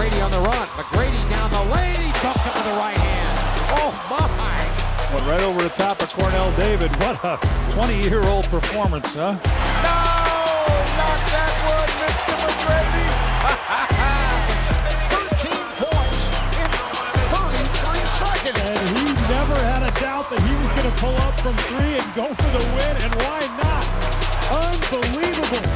McGrady on the run. McGrady down the lane. He bumped him with the right hand. Oh, my. Went right over the top of Cornell David. What a 20-year-old performance, huh? No! Not that one, Mr. McGrady. 13 points in 33 seconds. And he never had a doubt that he was going to pull up from three and go for the win, and why not? Unbelievable.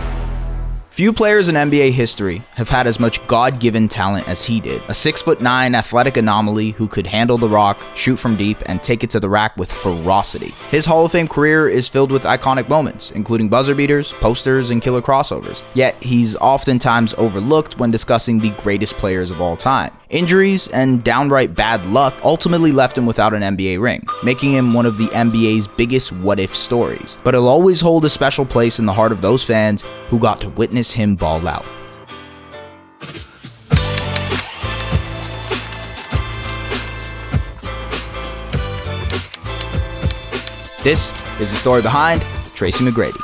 Few players in NBA history have had as much God-given talent as he did. A 6'9" athletic anomaly who could handle the rock, shoot from deep, and take it to the rack with ferocity. His Hall of Fame career is filled with iconic moments, including buzzer beaters, posters, and killer crossovers. Yet, he's oftentimes overlooked when discussing the greatest players of all time. Injuries and downright bad luck ultimately left him without an NBA ring, making him one of the NBA's biggest what-if stories. But he'll always hold a special place in the heart of those fans who got to witness him ball out. This is the story behind Tracy McGrady.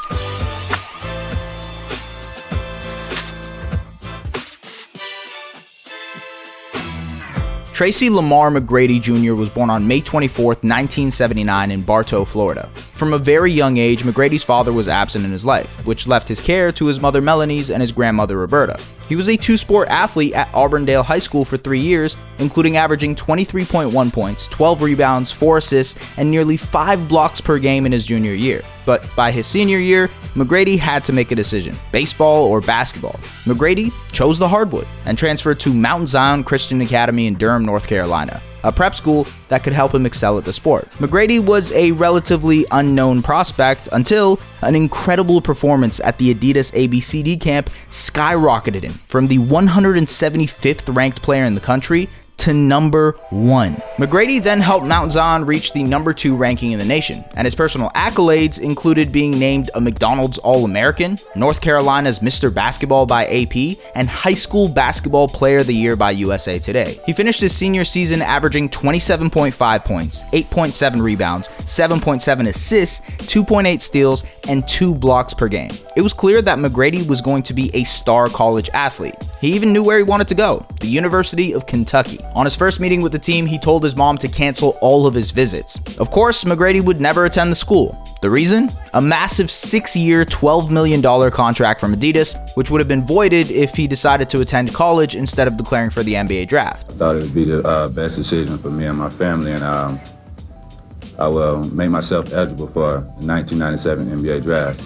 Tracy Lamar McGrady Jr. was born on May 24, 1979 in Bartow, Florida. From a very young age, McGrady's father was absent in his life, which left his care to his mother Melanie's and his grandmother Roberta. He was a two-sport athlete at Auburndale High School for 3 years, including averaging 23.1 points, 12 rebounds, 4 assists, and nearly 5 blocks per game in his junior year. But by his senior year, McGrady had to make a decision, baseball or basketball. McGrady chose the hardwood and transferred to Mount Zion Christian Academy in Durham, North Carolina, a prep school that could help him excel at the sport. McGrady was a relatively unknown prospect until an incredible performance at the Adidas ABCD camp skyrocketed him from the 175th ranked player in the country to number 1. McGrady then helped Mount Zion reach the number 2 ranking in the nation, and his personal accolades included being named a McDonald's All-American, North Carolina's Mr. Basketball by AP, and High School Basketball Player of the Year by USA Today. He finished his senior season averaging 27.5 points, 8.7 rebounds, 7.7 assists, 2.8 steals, and 2 blocks per game. It was clear that McGrady was going to be a star college athlete. He even knew where he wanted to go, the University of Kentucky. On his first meeting with the team, he told his mom to cancel all of his visits. Of course, McGrady would never attend the school. The reason? A massive 6-year, $12 million contract from Adidas, which would have been voided if he decided to attend college instead of declaring for the NBA draft. I thought it would be the best decision for me and my family, and I will make myself eligible for the 1997 NBA draft.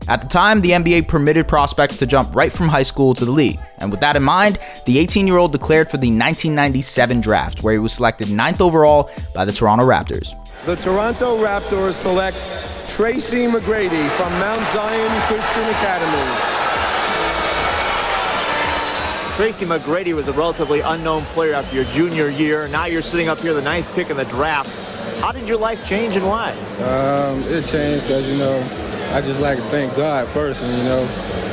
At the time, the NBA permitted prospects to jump right from high school to the league, and with that in mind, the 18-year-old declared for the 1997 draft, where he was selected 9th overall by the Toronto Raptors. The Toronto Raptors select Tracy McGrady from Mount Zion Christian Academy. Tracy McGrady was a relatively unknown player after your junior year. Now you're sitting up here, the 9th pick in the draft. How did your life change and why? It changed because, I just like to thank God first, and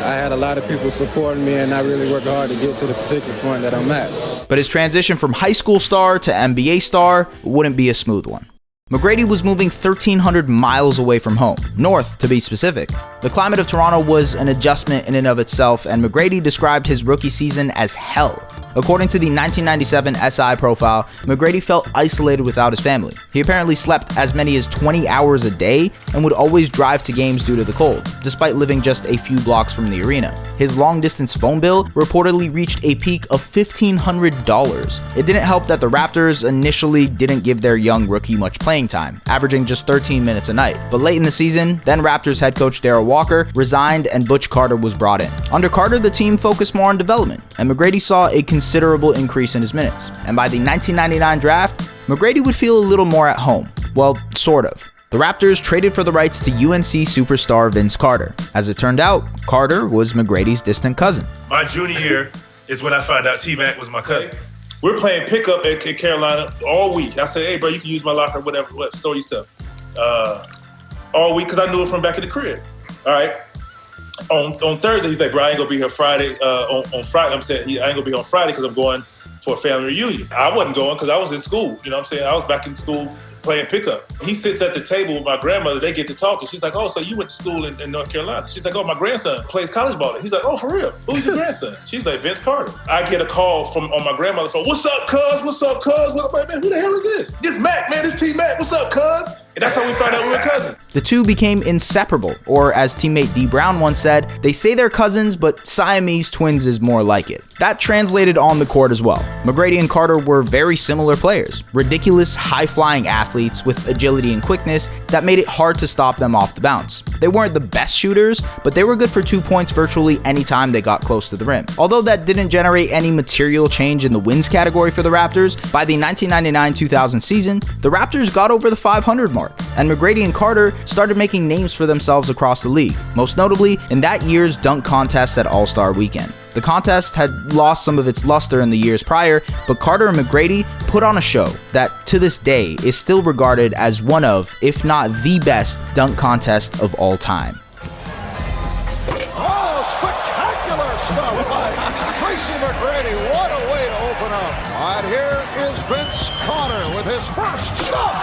I had a lot of people supporting me, and I really worked hard to get to the particular point that I'm at. But his transition from high school star to NBA star wouldn't be a smooth one. McGrady was moving 1,300 miles away from home, north to be specific. The climate of Toronto was an adjustment in and of itself, and McGrady described his rookie season as hell. According to the 1997 SI profile, McGrady felt isolated without his family. He apparently slept as many as 20 hours a day and would always drive to games due to the cold, despite living just a few blocks from the arena. His long-distance phone bill reportedly reached a peak of $1,500. It didn't help that the Raptors initially didn't give their young rookie much playing time, averaging just 13 minutes a night. But late in the season, then Raptors head coach Darrell Walker resigned and Butch Carter was brought in. Under Carter, the team focused more on development, and McGrady saw a considerable increase in his minutes. And by the 1999 draft, McGrady would feel a little more at home. Well, sort of. The Raptors traded for the rights to UNC superstar Vince Carter. As it turned out, Carter was McGrady's distant cousin. My junior year is when I found out T-Mac was my cousin. We're playing pickup at Carolina all week. I said, hey, bro, you can use my locker, whatever, store your stuff. All week, because I knew it from back in the crib. All right. On Thursday, he's like, bro, I ain't going to be here Friday. On Friday, I'm saying, I ain't going to be on Friday because I'm going for a family reunion. I wasn't going because I was in school. You know what I'm saying? I was back in school playing pickup. He sits at the table with my grandmother. They get to talking. She's like, oh, so you went to school in North Carolina? She's like, oh, my grandson plays college ball. He's like, oh, for real? Who's your grandson? She's like, Vince Carter. I get a call on my grandmother's phone. What's up, cuz? What's up, cuz? I'm like, man, who the hell is this? This Mac, man. This T-Mac. What's up, cuz? And that's how we found out we were cousins. The two became inseparable, or as teammate D. Brown once said, they say they're cousins, but Siamese twins is more like it. That translated on the court as well. McGrady and Carter were very similar players, ridiculous, high-flying athletes with agility and quickness that made it hard to stop them off the bounce. They weren't the best shooters, but they were good for 2 points virtually any time they got close to the rim. Although that didn't generate any material change in the wins category for the Raptors, by the 1999-2000 season, the Raptors got over the 500 mark, and McGrady and Carter started making names for themselves across the league, most notably in that year's dunk contest at All-Star Weekend. The contest had lost some of its luster in the years prior, but Carter and McGrady put on a show that, to this day, is still regarded as one of, if not the best, dunk contest of all time. Oh, spectacular stuff by Tracy McGrady. What a way to open up. All right, here is Vince Carter with his first stop.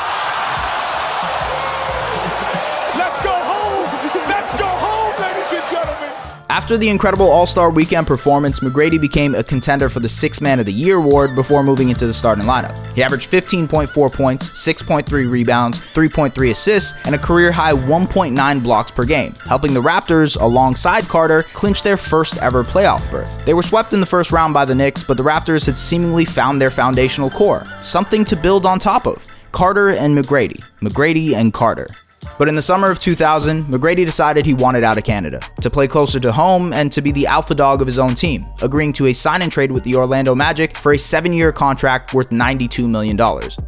Let's go home! Let's go home, ladies and gentlemen! After the incredible All-Star Weekend performance, McGrady became a contender for the Sixth Man of the Year award before moving into the starting lineup. He averaged 15.4 points, 6.3 rebounds, 3.3 assists, and a career-high 1.9 blocks per game, helping the Raptors, alongside Carter, clinch their first ever playoff berth. They were swept in the first round by the Knicks, but the Raptors had seemingly found their foundational core, something to build on top of. Carter and McGrady, McGrady and Carter. But in the summer of 2000, McGrady decided he wanted out of Canada, to play closer to home and to be the alpha dog of his own team, agreeing to a sign-and-trade with the Orlando Magic for a 7-year contract worth $92 million.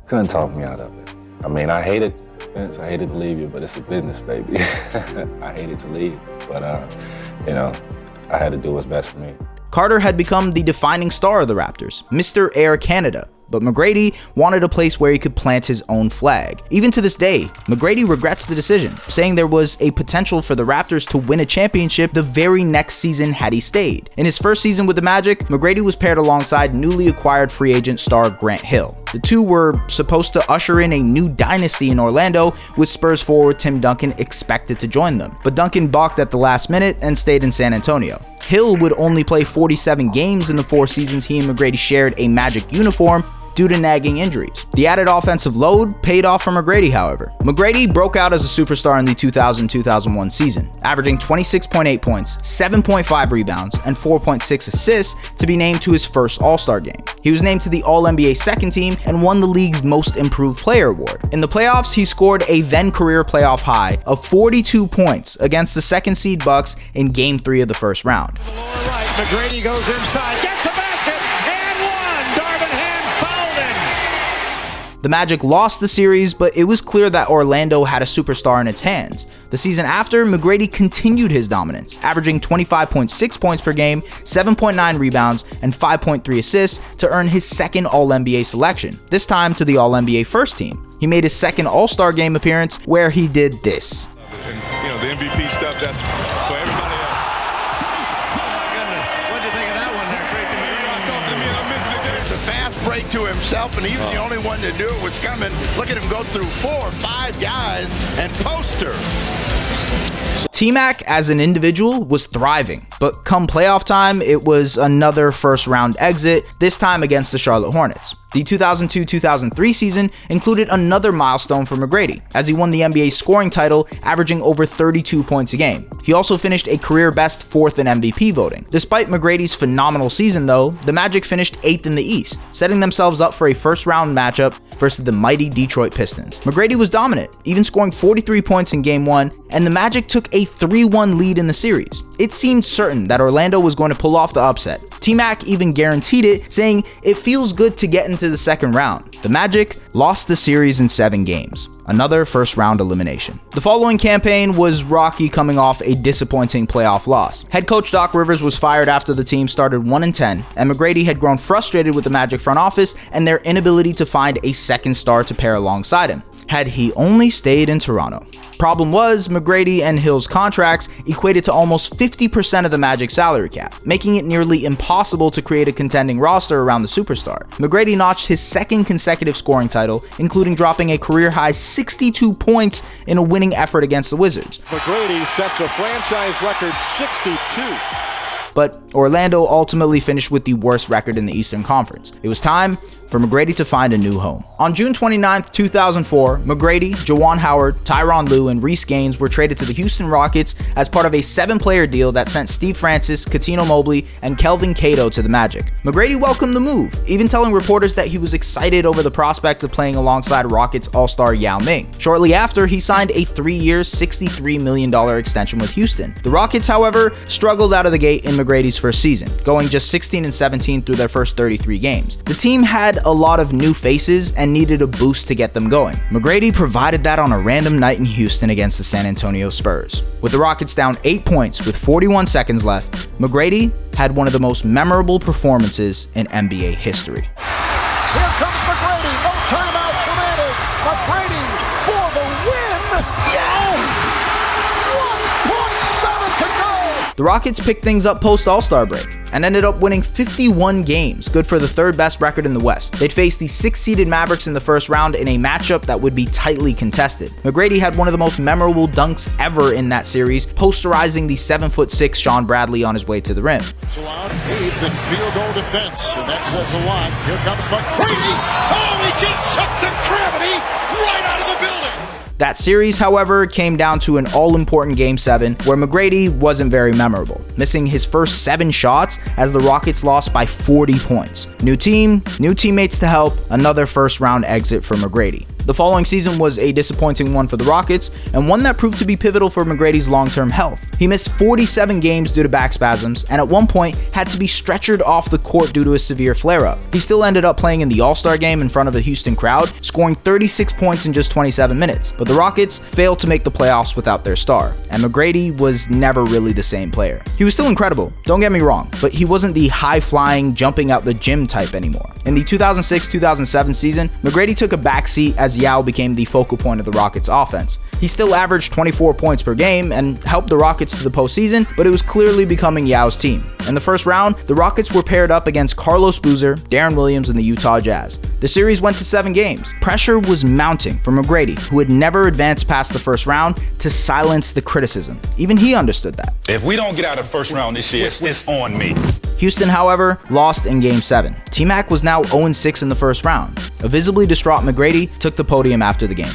Couldn't talk me out of it. I mean, I hated Vince, I hated to leave you, but it's a business, baby. I hated to leave, but I had to do what's best for me. Carter had become the defining star of the Raptors, Mr. Air Canada. But McGrady wanted a place where he could plant his own flag. Even to this day, McGrady regrets the decision, saying there was a potential for the Raptors to win a championship the very next season had he stayed. In his first season with the Magic, McGrady was paired alongside newly acquired free agent star Grant Hill. The two were supposed to usher in a new dynasty in Orlando, with Spurs forward Tim Duncan expected to join them. But Duncan balked at the last minute and stayed in San Antonio. Hill would only play 47 games in the 4 seasons he and McGrady shared a Magic uniform due to nagging injuries. The added offensive load paid off for McGrady, however. McGrady broke out as a superstar in the 2000-2001 season, averaging 26.8 points, 7.5 rebounds, and 4.6 assists to be named to his first All-Star game. He was named to the All-NBA second team and won the league's Most Improved Player award. In the playoffs, he scored a then-career playoff high of 42 points against the second-seed Bucks in Game 3 of the first round. To the lower right, McGrady goes inside, gets a basket, and one! Darvin Ham fouled him! The Magic lost the series, but it was clear that Orlando had a superstar in its hands. The season after, McGrady continued his dominance, averaging 25.6 points per game, 7.9 rebounds, and 5.3 assists to earn his second All-NBA selection, this time to the All-NBA first team. He made his second All-Star game appearance where he did this. And, the MVP stuff, that's for everybody else. What'd you think of that one there, Tracy McGrady? Talking to me and I'm missing it there. It's a fast break to himself, and he was the only one to do it. What's coming? Look at him go through 4 or 5 guys and posters. T-Mac as an individual was thriving, but come playoff time, it was another first-round exit, this time against the Charlotte Hornets. The 2002-2003 season included another milestone for McGrady, as he won the NBA scoring title, averaging over 32 points a game. He also finished a career-best 4th in MVP voting. Despite McGrady's phenomenal season, though, the Magic finished 8th in the East, setting themselves up for a first-round matchup versus the mighty Detroit Pistons. McGrady was dominant, even scoring 43 points in Game 1, and the Magic took a 3-1 lead in the series. It seemed certain that Orlando was going to pull off the upset. T-Mac even guaranteed it, saying, "It feels good to get into the second round." The Magic lost the series in 7 games, another first-round elimination. The following campaign was rocky, coming off a disappointing playoff loss. Head coach Doc Rivers was fired after the team started 1-10, and McGrady had grown frustrated with the Magic front office and their inability to find a second star to pair alongside him. Had he only stayed in Toronto. Problem was, McGrady and Hill's contracts equated to almost 50% of the Magic salary cap, making it nearly impossible to create a contending roster around the superstar. McGrady notched his second consecutive scoring title, including dropping a career-high 62 points in a winning effort against the Wizards. McGrady sets a franchise record 62. But Orlando ultimately finished with the worst record in the Eastern Conference. It was time for McGrady to find a new home. On June 29, 2004, McGrady, Juwan Howard, Tyronn Lue, and Reece Gaines were traded to the Houston Rockets as part of a 7-player deal that sent Steve Francis, Cuttino Mobley, and Kelvin Cato to the Magic. McGrady welcomed the move, even telling reporters that he was excited over the prospect of playing alongside Rockets All-Star Yao Ming. Shortly after, he signed a 3-year, $63 million extension with Houston. The Rockets, however, struggled out of the gate in McGrady's first season, going just 16-17 through their first 33 games. The team had a lot of new faces and needed a boost to get them going. McGrady provided that on a random night in Houston against the San Antonio Spurs. With the Rockets down 8 points with 41 seconds left, McGrady had one of the most memorable performances in NBA history. Here comes McGrady, no timeouts remaining. McGrady for the win. Yes! 1.7 to go. The Rockets picked things up post All-Star break and ended up winning 51 games, good for the third best record in the West. They'd face the 6-seeded Mavericks in the first round in a matchup that would be tightly contested. McGrady had one of the most memorable dunks ever in that series, posterizing the 7'6" Sean Bradley on his way to the rim. Allowed eighth field goal defense, and that says a lot. Here comes McGrady. Oh, he just sucked the gravity right out of the building. That series, however, came down to an all-important Game 7 where McGrady wasn't very memorable, missing his first 7 shots as the Rockets lost by 40 points. New team, new teammates to help, another first-round exit for McGrady. The following season was a disappointing one for the Rockets, and one that proved to be pivotal for McGrady's long-term health. He missed 47 games due to back spasms, and at one point had to be stretchered off the court due to a severe flare-up. He still ended up playing in the All-Star game in front of the Houston crowd, scoring 36 points in just 27 minutes, but the Rockets failed to make the playoffs without their star, and McGrady was never really the same player. He was still incredible, don't get me wrong, but he wasn't the high-flying, jumping out the gym type anymore. In the 2006-2007 season, McGrady took a backseat as Yao became the focal point of the Rockets' offense. He still averaged 24 points per game and helped the Rockets to the postseason, but it was clearly becoming Yao's team. In the first round, the Rockets were paired up against Carlos Boozer, Deron Williams, and the Utah Jazz. The series went to 7 games. Pressure was mounting for McGrady, who had never advanced past the first round, to silence the criticism. Even he understood that. If we don't get out of the first round this year, it's on me. Houston, however, lost in Game 7. T-Mac was now 0-6 in the first round. A visibly distraught McGrady took the podium after the game.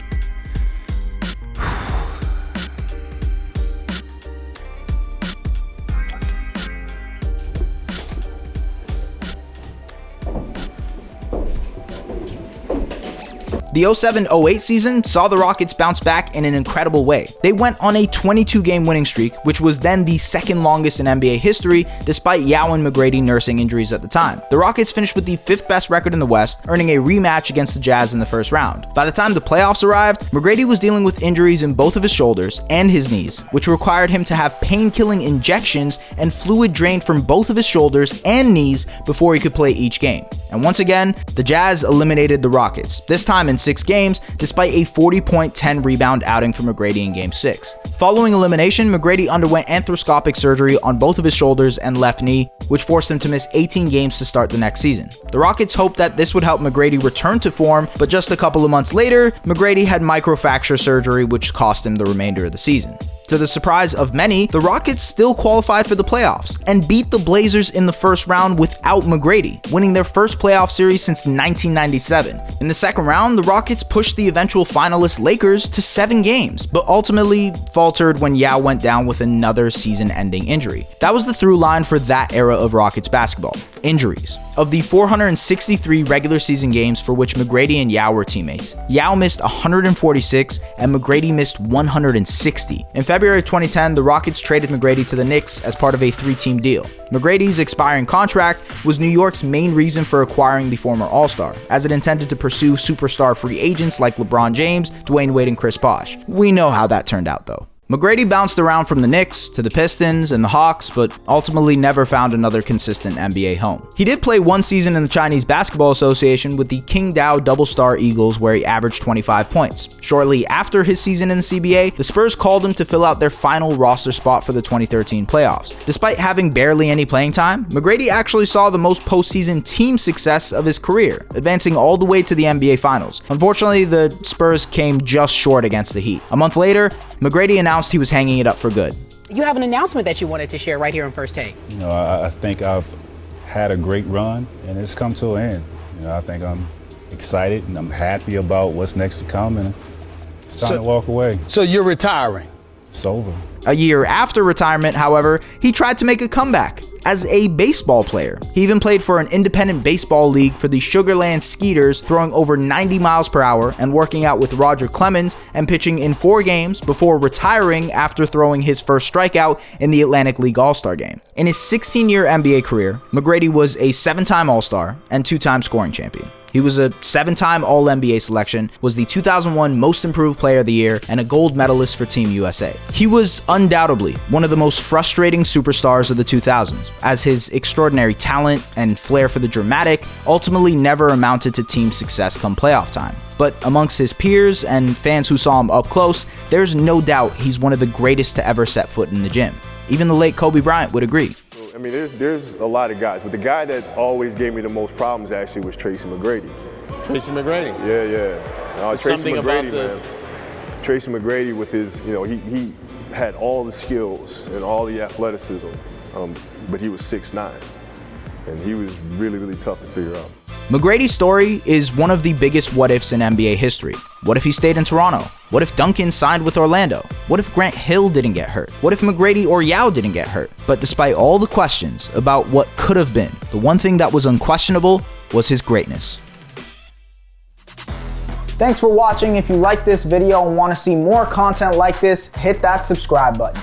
The 07-08 season saw the Rockets bounce back in an incredible way. They went on a 22-game winning streak, which was then the second longest in NBA history, despite Yao and McGrady nursing injuries at the time. The Rockets finished with the 5th best record in the West, earning a rematch against the Jazz in the first round. By the time the playoffs arrived, McGrady was dealing with injuries in both of his shoulders and his knees, which required him to have pain-killing injections and fluid drained from both of his shoulders and knees before he could play each game. And once again, the Jazz eliminated the Rockets, this time in 6 games, despite a 40-point 10-rebound outing for McGrady in Game 6. Following elimination, McGrady underwent arthroscopic surgery on both of his shoulders and left knee, which forced him to miss 18 games to start the next season. The Rockets hoped that this would help McGrady return to form, but just a couple of months later, McGrady had microfracture surgery, which cost him the remainder of the season. To the surprise of many, the Rockets still qualified for the playoffs and beat the Blazers in the first round without McGrady, winning their first playoff series since 1997. In the second round, the Rockets pushed the eventual finalist Lakers to 7 games, but ultimately faltered when Yao went down with another season-ending injury. That was the through line for that era of Rockets basketball: injuries. Of the 463 regular season games for which McGrady and Yao were teammates, Yao missed 146 and McGrady missed 160. In February 2010, the Rockets traded McGrady to the Knicks as part of a 3-team deal. McGrady's expiring contract was New York's main reason for acquiring the former All-Star, as it intended to pursue superstar free agents like LeBron James, Dwayne Wade, and Chris Bosh. We know how that turned out though. McGrady bounced around from the Knicks to the Pistons and the Hawks, but ultimately never found another consistent NBA home. He did play one season in the Chinese Basketball Association with the Qingdao Double Star Eagles, where he averaged 25 points. Shortly after his season in the CBA, the Spurs called him to fill out their final roster spot for the 2013 playoffs. Despite having barely any playing time, McGrady actually saw the most postseason team success of his career, advancing all the way to the NBA Finals. Unfortunately, the Spurs came just short against the Heat. A month later, McGrady announced he was hanging it up for good. You have an announcement that you wanted to share right here on First Take. You know, I think I've had a great run, and it's come to an end. You know, I think I'm excited and I'm happy about what's next to come, and it's time to walk away. So you're retiring? It's over. A year after retirement, however, he tried to make a comeback as a baseball player. He even played for an independent baseball league for the Sugarland Skeeters, throwing over 90 miles per hour and working out with Roger Clemens and pitching in 4 games before retiring after throwing his first strikeout in the Atlantic League All-Star game. In his 16-year NBA career, McGrady was a 7-time All-Star and 2-time scoring champion. He was a 7-time All-NBA selection, was the 2001 Most Improved Player of the Year, and a gold medalist for Team USA. He was undoubtedly one of the most frustrating superstars of the 2000s, as his extraordinary talent and flair for the dramatic ultimately never amounted to team success come playoff time. But amongst his peers and fans who saw him up close, there's no doubt he's one of the greatest to ever set foot in the gym. Even the late Kobe Bryant would agree. I mean, there's a lot of guys, but the guy that always gave me the most problems actually was Tracy McGrady. Tracy McGrady? Yeah. Tracy McGrady, man. Tracy McGrady with his, you know, he had all the skills and all the athleticism, but he was 6'9", and he was really, really tough to figure out. McGrady's story is one of the biggest what-ifs in NBA history. What if he stayed in Toronto? What if Duncan signed with Orlando? What if Grant Hill didn't get hurt? What if McGrady or Yao didn't get hurt? But despite all the questions about what could have been, the one thing that was unquestionable was his greatness. Thanks for watching. If you like this video and want to see more content like this, hit that subscribe button.